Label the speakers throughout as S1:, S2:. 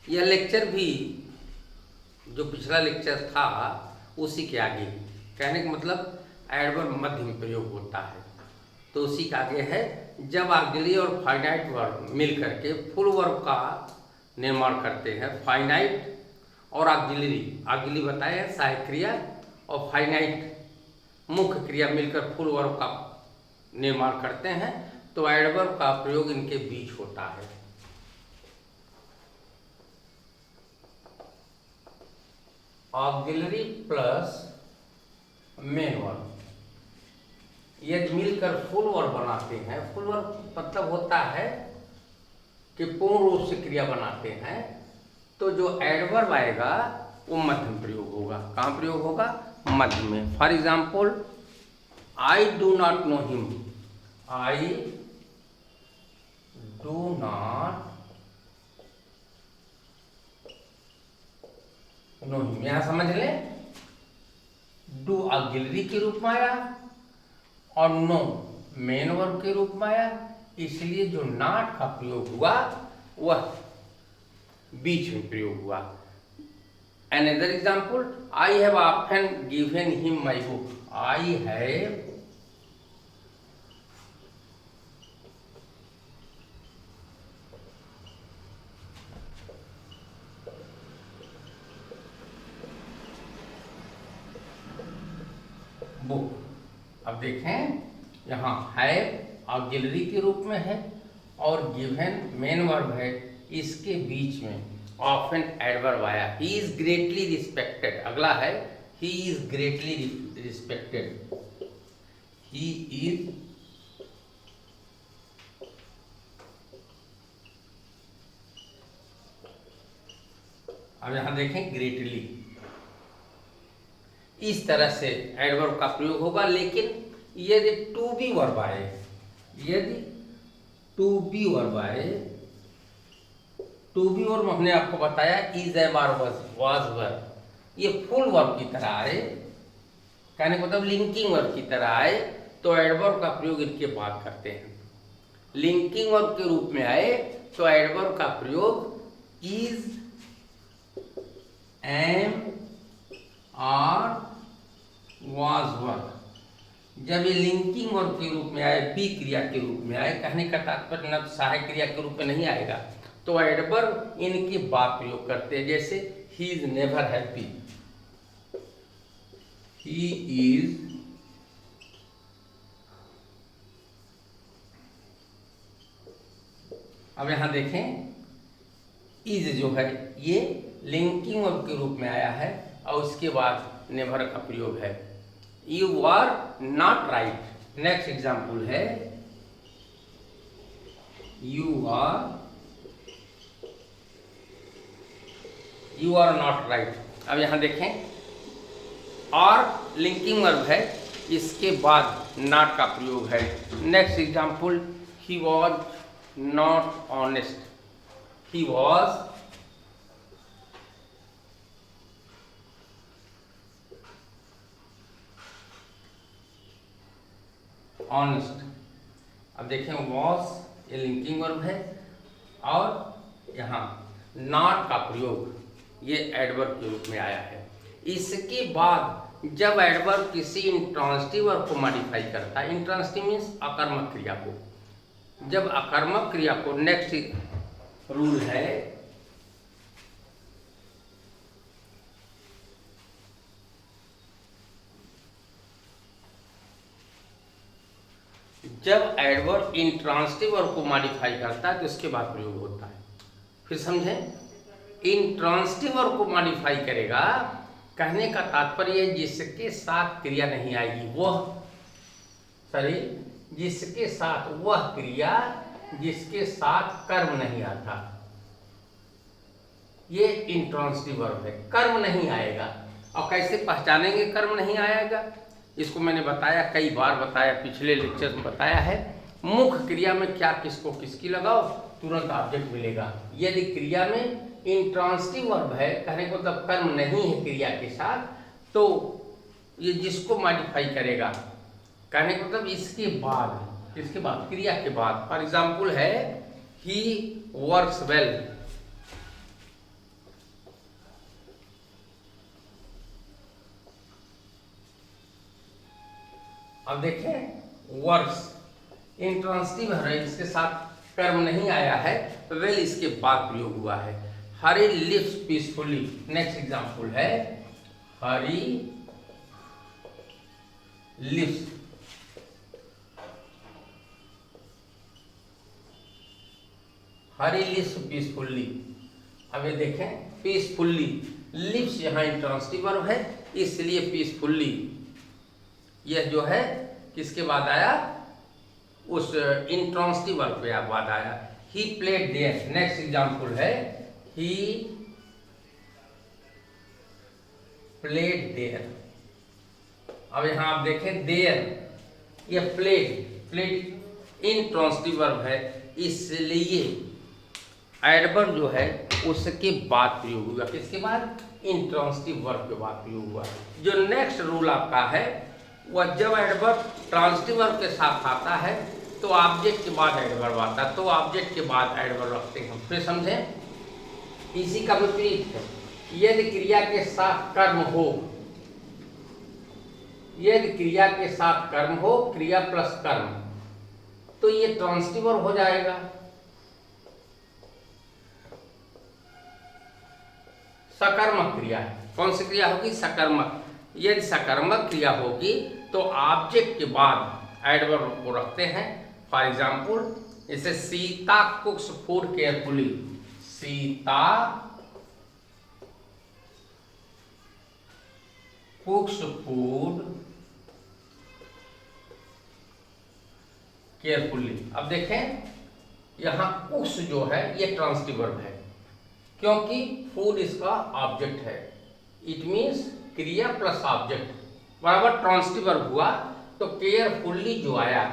S1: यह लेक्चर भी जो पिछला लेक्चर था उसी के आगे, कहने का मतलब एडवर्ब मध्य में प्रयोग होता है तो उसी का आगे है। जब ऑक्सिलरी और फाइनाइट वर्ब मिल करके फुल वर्ब का निर्माण करते हैं, फाइनाइट और ऑक्सिलरी बताए हैं सहायक क्रिया, और फाइनाइट मुख्य क्रिया मिलकर फुल वर्ब का निर्माण करते हैं, तो एडवर्ब का प्रयोग इनके बीच होता है। ऑक्सिलरी प्लस मेन वर्ब यदि मिलकर फुल वर्ब बनाते हैं, फुल वर्ब मतलब होता है कि पूर्ण रूप से क्रिया बनाते हैं, तो जो एडवर्ब आएगा वो मध्य में प्रयोग होगा। कहाँ प्रयोग होगा? मध्य में। For example, I do not know him, I do not know him, यहां समझ ले, डू ऑक्सिलरी के रूप में आया और नो मेन वर्ब के रूप में आया, इसलिए जो नॉट का प्रयोग हुआ वह बीच में प्रयोग हुआ। Another example, I have often given him my book. I have book. अब देखें, यहाँ हैव ऑक्सिलरी के रूप में है और गिवन मेन वर्ब है, इसके बीच में ऑफन एडवर्ब आया। ही इज ग्रेटली रिस्पेक्टेड, अगला है he is greatly respected, he is अब यहां देखें ग्रेटली, इस तरह से एडवर्ब का प्रयोग होगा। लेकिन यदि टू बी वर्ब आए, यदि टू बी वर्ब आए, टू बी वर्ब हमने आपको बताया is am are was verb, ये फुल वर्ब की तरह आए, कहने का मतलब लिंकिंग वर्ब की तरह आए, तो एडवर्ब का प्रयोग इनके बाद करते हैं। लिंकिंग वर्ब के रूप में आए तो एडवर्ब का प्रयोग is, am, are, was verb. जब ये लिंकिंग वर्ब के रूप में आए, बी क्रिया के रूप में आए, कहने का तात्पर्य न सहायक क्रिया के रूप में नहीं आएगा, तो एडवर्ब इनके बाद प्रयोग करते हैं। जैसे he is never happy, he is अब यहां देखें, इज जो है ये लिंकिंग वर्ब के रूप में आया है और उसके बाद नेवर का प्रयोग है। You are not right, next example है यू आर नॉट राइट। अब यहां देखें, और लिंकिंग वर्ब है, इसके बाद नॉट का प्रयोग है। Next example, he was not honest, he was honest. अब देखें, वॉज ये लिंकिंग वर्ब है और यहाँ नॉट का प्रयोग ये एडवर्ब के रूप में आया है। इसके बाद जब एडवर्ब किसी इंट्रांसिटिव वर्ब को मॉडिफाई करता है, इंट्रांसिटिव मीन्स अकर्मक क्रिया को, जब अकर्मक क्रिया को, नेक्स्ट रूल है जब एडवर्ब इंट्रांसिटिव वर्ब को मॉडिफाई करता है तो उसके बाद प्रयोग होता है। फिर समझें, इंट्रांसिटिव वर्ब को मॉडिफाई करेगा, कहने का तात्पर्य जिसके साथ क्रिया नहीं आएगी वह, सॉरी, जिसके साथ वह क्रिया जिसके साथ कर्म नहीं आता, ये इंट्रांसिटिव वर्ब है, कर्म नहीं आएगा। और कैसे पहचानेंगे कर्म नहीं आएगा? इसको मैंने बताया, कई बार बताया, पिछले लेक्चर में बताया है। मुख्य क्रिया में क्या किसको किसकी लगाओ, तुरंत ऑब्जेक्ट मिलेगा। यदि क्रिया में इंट्रांसिटिव वर्ब है, कहने को मतलब कर्म नहीं है क्रिया के साथ, तो ये जिसको मॉडिफाई करेगा, कहने को मतलब इसके बाद क्रिया के बाद। फॉर एग्जाम्पल है ही वर्क्स वेल, अब देखें वर्स इंट्रांसिटिव है, इसके साथ कर्म नहीं आया है, वेल इसके बाद प्रयोग हुआ है। हरी लिव्स पीसफुली। नेक्स्ट एग्जांपल है हरी लिव्स पीसफुल्ली। अब ये देखें पीसफुल्ली, लिव्स यहाँ इंट्रांसिटिव वर्ब है इसलिए पीसफुल्ली यह जो है किसके बाद आया, उस इंट्रांसिटिव वर्ब के बाद आया। He played there. Next example है ही प्लेड देयर। अब यहाँ आप देखें देयर, यह प्लेड इंट्रांसिटिव वर्ब है इसलिए एडवर्ब जो है उसके बाद प्रयोग हुआ। किसके बाद? इंट्रांसिटिव वर्ब के बाद प्रयोग हुआ। जो नेक्स्ट रूल आपका है वह जब एडवर्ब ट्रांसिटिव वर्ब के साथ आता है तो ऑब्जेक्ट के बाद एडवर्ब आता है, तो ऑब्जेक्ट के बाद एडवर्ब रखते हैं। फिर समझें, इसी का विपरीत है। यदि क्रिया के साथ कर्म हो, यदि क्रिया के साथ कर्म हो, क्रिया प्लस कर्म, तो ये ट्रांसिटिव वर्ब हो जाएगा। सकर्मक क्रिया है। कौन सी क्रिया होगी? सकर्मक। यदि सकर्मक क्रिया होगी तो ऑब्जेक्ट के बाद एडवर्ब को रखते हैं। फॉर एग्जाम्पल, जैसे Sita कुक्स food carefully. Sita कुक्स food carefully. अब देखें यहां कुक्स जो है ये ट्रांसिटिव वर्ब है क्योंकि फूड इसका ऑब्जेक्ट है। इट मीन्स क्रिया प्लस ऑब्जेक्ट बराबर ट्रांसिटिव वर्ब हुआ, तो केयरफुली जो आया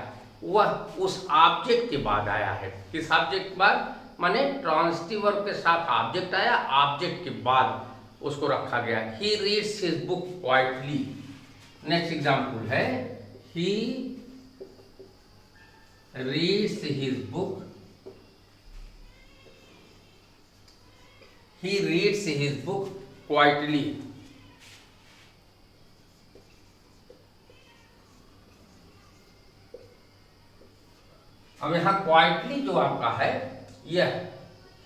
S1: वह उस ऑब्जेक्ट के बाद आया है। किस ऑब्जेक्ट के बाद? माने ट्रांसिटिव वर्ब के साथ ऑब्जेक्ट आया, ऑब्जेक्ट के बाद उसको रखा गया। He reads his book quietly. Next example है he reads his book, he reads his book quietly। अब यहां क्वाइटली जो आपका है यह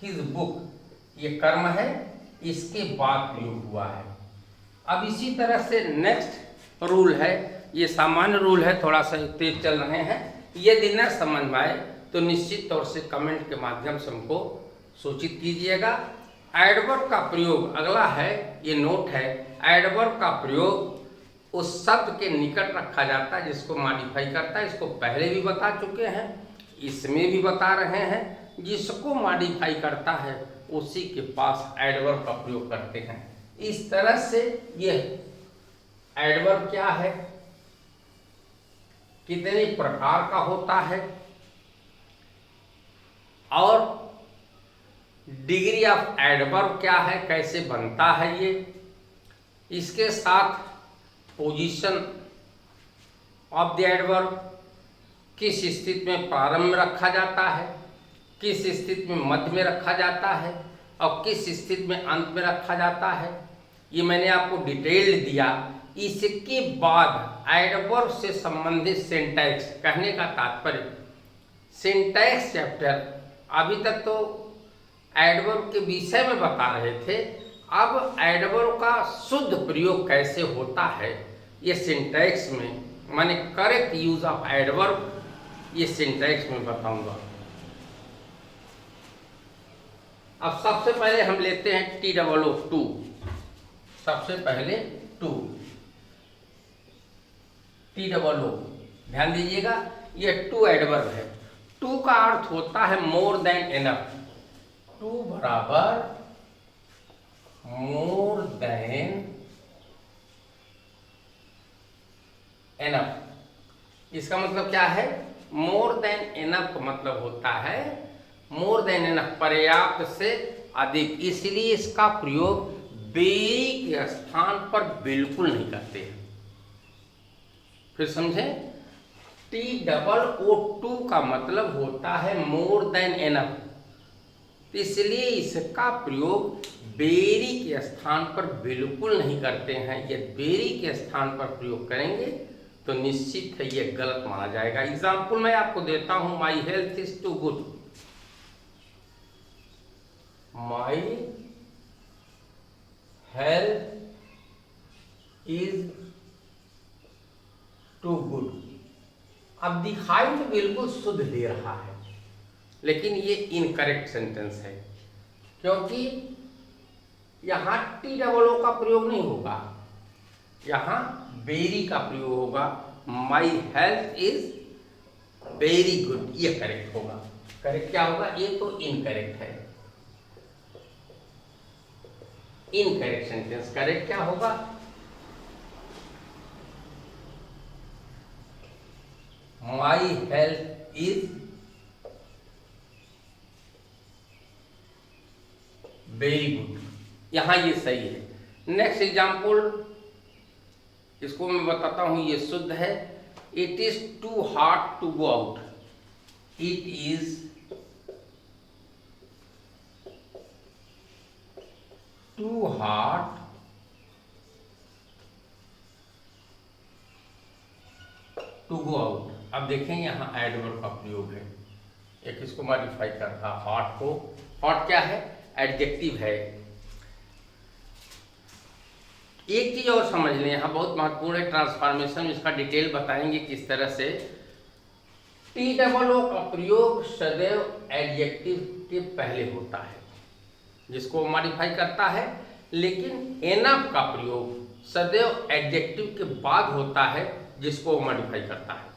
S1: his book, ये कर्म है, इसके बाद प्रयोग हुआ है। अब इसी तरह से नेक्स्ट रूल है, ये सामान्य रूल है, थोड़ा सा तेज चल रहे हैं। यदि न समझ में आए तो निश्चित तौर से कमेंट के माध्यम से हमको सूचित कीजिएगा। एडवर्ब का प्रयोग अगला है, ये नोट है, एडवर्ब का प्रयोग उस शब्द के निकट रखा जाता है जिसको मॉडिफाई करता है। इसको पहले भी बता चुके हैं, इसमें भी बता रहे हैं। जिसको मॉडिफाई करता है उसी के पास एडवर्ब का प्रयोग करते हैं। इस तरह से यह एडवर्ब क्या है, कितने प्रकार का होता है और डिग्री ऑफ एडवर्ब क्या है, कैसे बनता है ये, इसके साथ पोजीशन ऑफ द एडवर्ब, किस स्थिति में प्रारंभ में रखा जाता है, किस स्थिति में मध्य में रखा जाता है और किस स्थिति में अंत में रखा जाता है, ये मैंने आपको डिटेल दिया। इसके बाद एडवर्ब से संबंधित सिंटैक्स, कहने का तात्पर्य सिंटैक्स चैप्टर अभी तक तो एडवर्ब के विषय में बता रहे थे, अब एडवर्ब का शुद्ध प्रयोग कैसे होता है ये सिंटैक्स में, माने करेक्ट यूज ऑफ एडवर्ब, ये सिंटैक्स में बताऊंगा। अब सबसे पहले हम लेते हैं TOO। सबसे पहले टू, TOO, ध्यान दीजिएगा ये टू एडवर्ब है। टू का अर्थ होता है मोर देन एनफ। टू बराबर मोर देन एनफ। इसका मतलब क्या है? मोर देन एनफ का मतलब होता है मोर देन एनफ, पर्याप्त से अधिक। इसलिए इसका प्रयोग वेरी के स्थान पर बिल्कुल नहीं करते हैं। फिर समझें, TOO का मतलब होता है मोर देन एनफ, इसलिए इसका प्रयोग वेरी के स्थान पर बिल्कुल नहीं करते हैं। यदि वेरी के स्थान पर प्रयोग करेंगे तो निश्चित है ये गलत माना जाएगा। एग्जाम्पल मैं आपको देता हूं, my health is too good, my health is too good. अब दिखाई तो बिल्कुल शुद्ध दे रहा है, लेकिन ये इनकरेक्ट सेंटेंस है, क्योंकि यहां टी डबल ओ का प्रयोग नहीं होगा, यहां वेरी का प्रयोग होगा। माई हेल्थ इज वेरी गुड, ये करेक्ट होगा। करेक्ट क्या होगा? ये तो इनकरेक्ट है, इनकरेक्ट सेंटेंस। करेक्ट क्या होगा? माई हेल्थ इज वेरी गुड, यहां ये सही है। नेक्स्ट एग्जाम्पल, इसको मैं बताता हूं, ये शुद्ध है। It is too hard to go out, it is too hard to go out. अब देखें यहां एडवर्ब का प्रयोग है, एक इसको मॉडिफाई कर रहा, हॉट को। हॉट क्या है? एडजेक्टिव है। एक चीज और समझ लें, यहाँ बहुत महत्वपूर्ण है ट्रांसफॉर्मेशन, इसका डिटेल बताएंगे किस तरह से। टी डबल ओ का प्रयोग सदैव एडजेक्टिव के पहले होता है, जिसको मॉडिफाई करता है, लेकिन एनफ का प्रयोग सदैव एडजेक्टिव के बाद होता है, जिसको मॉडिफाई करता है।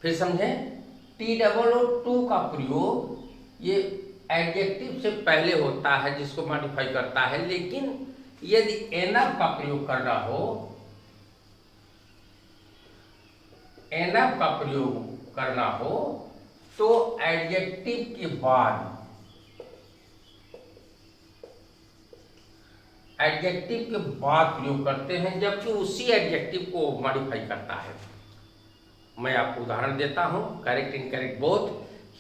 S1: फिर समझें, टी डबल ओ टू का प्रयोग ये एडजेक्टिव से पहले होता है, जिसको मॉडिफाई करता है, लेकिन यदि एनफ का प्रयोग करना हो, एनफ का प्रयोग करना हो तो एडजेक्टिव के बाद, एडजेक्टिव के बाद प्रयोग करते हैं, जबकि उसी एडजेक्टिव को मॉडिफाई करता है। मैं आपको उदाहरण देता हूं, correct incorrect both.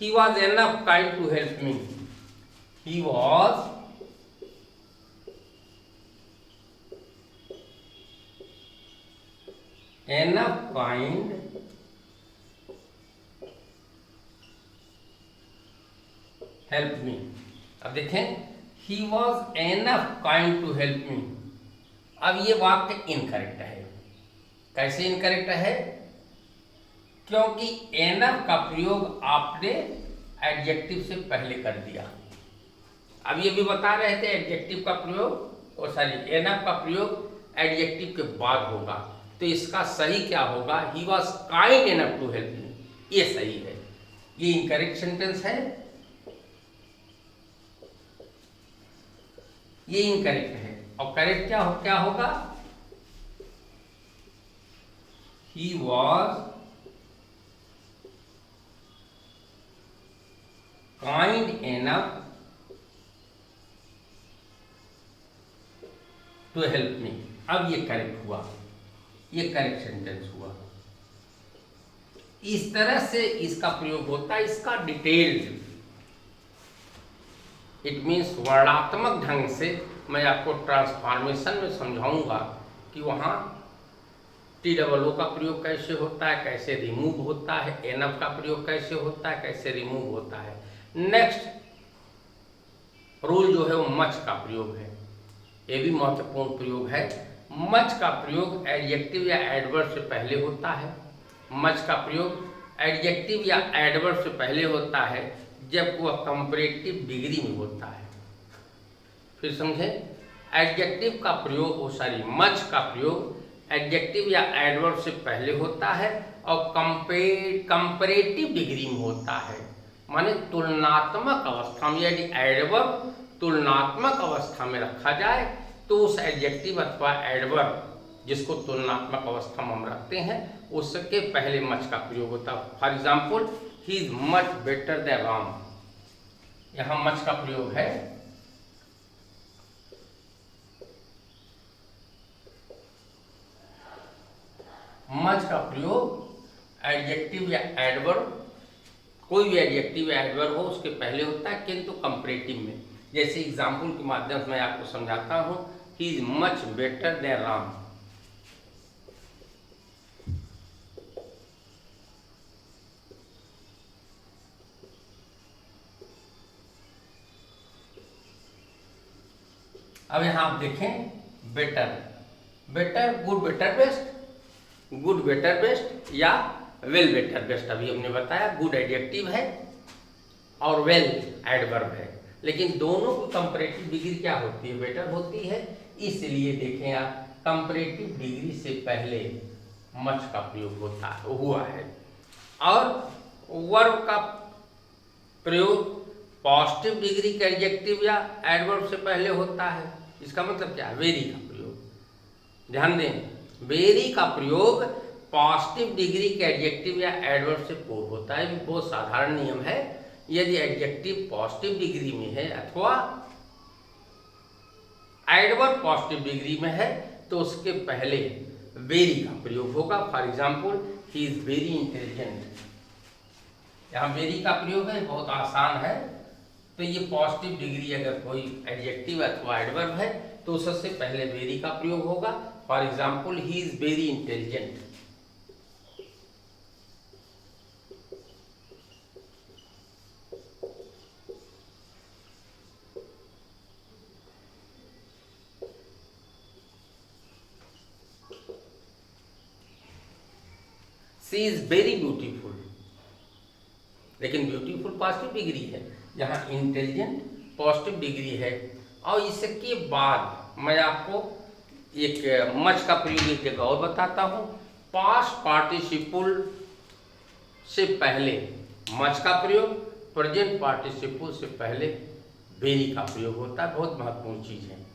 S1: He was enough kind to help me, he was enough kind help me। अब देखें, he was enough kind to help me। अब ये वाक्य इनकरेक्ट है। कैसे इनकरेक्ट है? क्योंकि enough का प्रयोग आपने एडजेक्टिव से पहले कर दिया। अब ये भी बता रहे थे एडजेक्टिव का प्रयोग, और सॉरी enough का प्रयोग एडजेक्टिव के बाद होगा, तो इसका सही क्या होगा? He was kind enough to help me, ये सही है। ये इनकरेक्ट सेंटेंस है, ये इनकरेक्ट है। और करेक्ट क्या होगा? He was kind enough to help me. अब ये करेक्ट हुआ, ये करेक्ट सेंटेंस हुआ। इस तरह से इसका प्रयोग होता है। इसका डिटेल्ड, इट मीन्स वर्णात्मक ढंग से मैं आपको ट्रांसफॉर्मेशन में समझाऊंगा कि वहाँ टी डबल ओ का प्रयोग कैसे होता है, कैसे रिमूव होता है, एनफ का प्रयोग कैसे होता है, कैसे रिमूव होता है। नेक्स्ट रूल जो है वो मच का प्रयोग है, ये भी महत्वपूर्ण प्रयोग है। मच का प्रयोग एडजेक्टिव या एडवर्ब से पहले होता है। मच का प्रयोग एडजेक्टिव या एडवर्ब से पहले होता है जब वह कंपैरेटिव डिग्री में होता है। फिर समझे, एडजेक्टिव का प्रयोग, मच का प्रयोग एडजेक्टिव या एडवर्ब से पहले होता है और कंपैरेटिव डिग्री में होता है, माने तुलनात्मक अवस्था में। यदि एडवर्ब तुलनात्मक अवस्था में रखा जाए तो उस एडजेक्टिव अथवा एडवर्ब जिसको तुलनात्मक अवस्था में हम रखते हैं, उसके पहले मच का प्रयोग होता है। For example, he is much better than Ram, यहां मच का प्रयोग है। मच का प्रयोग एडजेक्टिव या एडवर्ब, कोई भी एडजेक्टिव या एडवर्ब हो उसके पहले होता है, किंतु कंपैरेटिव में। जैसे एग्जाम्पल के माध्यम से मैं आपको समझाता हूं, he is much better than Ram. अब यहाँ आप देखें better, better, good, better, best, good, better, best या वेल, बेटर, बेस्ट। अभी हमने बताया गुड एडजेक्टिव है और वेल एडवर्ब है, लेकिन दोनों की कंपैरेटिव डिग्री क्या होती है? बेटर होती है। इसलिए देखें आप, कंपैरेटिव डिग्री से पहले मच का प्रयोग होता है, हुआ है, और वर्ब का प्रयोग पॉजिटिव डिग्री के एडजेक्टिव या एडवर्ब से पहले होता है। इसका मतलब क्या है? वेरी का प्रयोग। ध्यान दें, वेरी का प्रयोग पॉजिटिव डिग्री के एडजेक्टिव या एडवर्ब से पूर्व होता है। ये बहुत साधारण नियम है। यदि एडजेक्टिव पॉजिटिव डिग्री में है अथवा एडवर्ब पॉजिटिव डिग्री में है तो उसके पहले वेरी का प्रयोग होगा। For example, he is very intelligent. यहाँ वेरी का प्रयोग है, बहुत आसान है। तो ये पॉजिटिव डिग्री अगर कोई एडजेक्टिव अथवा एडवर्ब है तो सबसे पहले वेरी का प्रयोग होगा। For example, he is very intelligent. She is very beautiful, लेकिन ब्यूटीफुल पॉजिटिव डिग्री है, जहाँ इंटेलिजेंट पॉजिटिव डिग्री है। और इसके बाद मैं आपको एक मच का प्रयोग एक जगह और बताता हूँ। पास्ट पार्टिसिपल से पहले मच का प्रयोग, प्रेजेंट पार्टिसिपल से पहले वेरी का प्रयोग होता है। बहुत महत्वपूर्ण चीज़ है,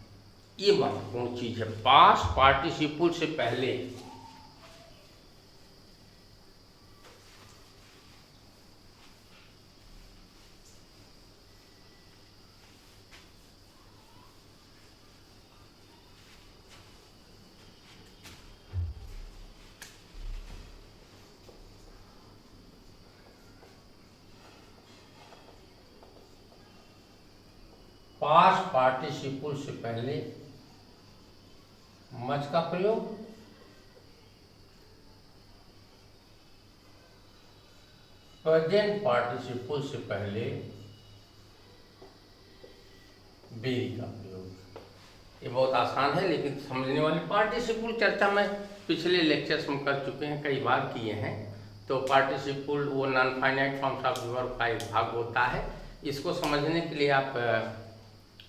S1: ये महत्वपूर्ण चीज़ है। पास्ट पार्टिसिपल से पहले पास्ट पार्टिसिपल से पहले मच का प्रयोग, प्रेजेंट पार्टिसिपल से पहले वेरी का प्रयोग। ये बहुत आसान है लेकिन समझने वाली। पार्टिसिपल चर्चा में पिछले लेक्चर्स में कर चुके हैं, कई बार किए हैं। तो पार्टिसिपल वो non finite forms of verb का एक भाग होता है। इसको समझने के लिए आप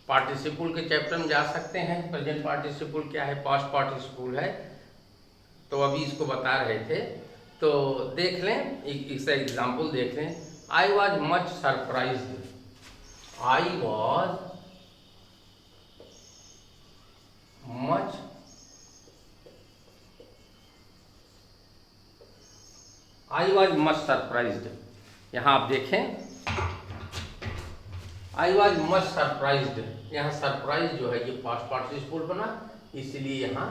S1: पार्टिसिपल के चैप्टर में जा सकते हैं। प्रेजेंट पार्टिसिपल क्या है, पास्ट पार्टिसिपल है, तो अभी इसको बता रहे थे। तो देख लें, इसका एग्जाम्पल देख लें। I was much surprised, I was much I was much surprised. यहाँ आप देखें, आई वॉज मच सरप्राइज्ड। यहाँ सरप्राइज जो है ये पास्ट पार्टिसिपल बना, इसलिए यहाँ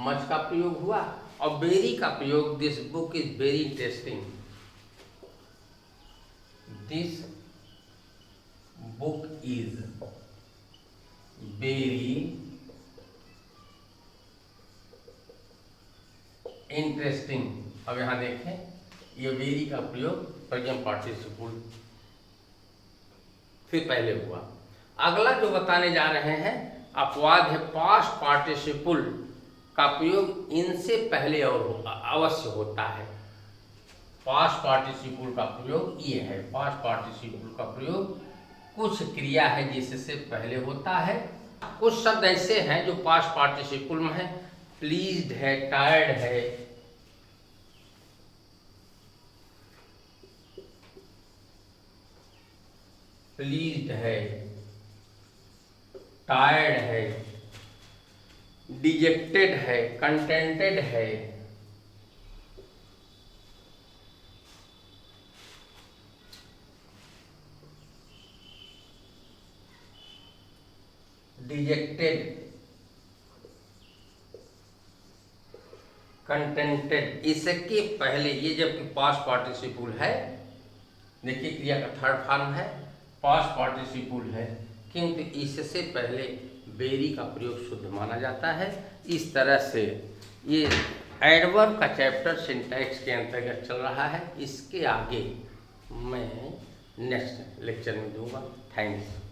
S1: मच का प्रयोग हुआ। और वेरी का प्रयोग, this book is very interesting, this book is very interesting. अब यहाँ देखें, ये वेरी का प्रयोग प्रेजेंट पार्टिसिपल फिर पहले हुआ। अगला जो बताने जा रहे हैं अपवाद है, पास्ट पार्टिसिपल का प्रयोग इनसे पहले और अवश्य होता है। पास्ट पार्टिसिपल का प्रयोग ये है, पास्ट पार्टिसिपल का प्रयोग कुछ क्रिया है जिससे पहले होता है। कुछ शब्द ऐसे हैं जो पास्ट पार्टिसिपल में है, प्लीज्ड है, टायर्ड है, प्लीज्ड है, टायर्ड है, डिजेक्टेड है, कंटेंटेड है, डिजेक्टेड, कंटेंटेड। इसके पहले ये जबकि पास्ट पार्टिसिपल है, देखिए क्रिया का थर्ड फॉर्म है, पास्ट पार्टिसिपल है, किंतु इससे पहले वेरी का प्रयोग शुद्ध माना जाता है। इस तरह से ये एडवर्ब का चैप्टर सिंटैक्स के अंतर्गत चल रहा है। इसके आगे मैं नेक्स्ट लेक्चर में दूंगा। थैंक्स।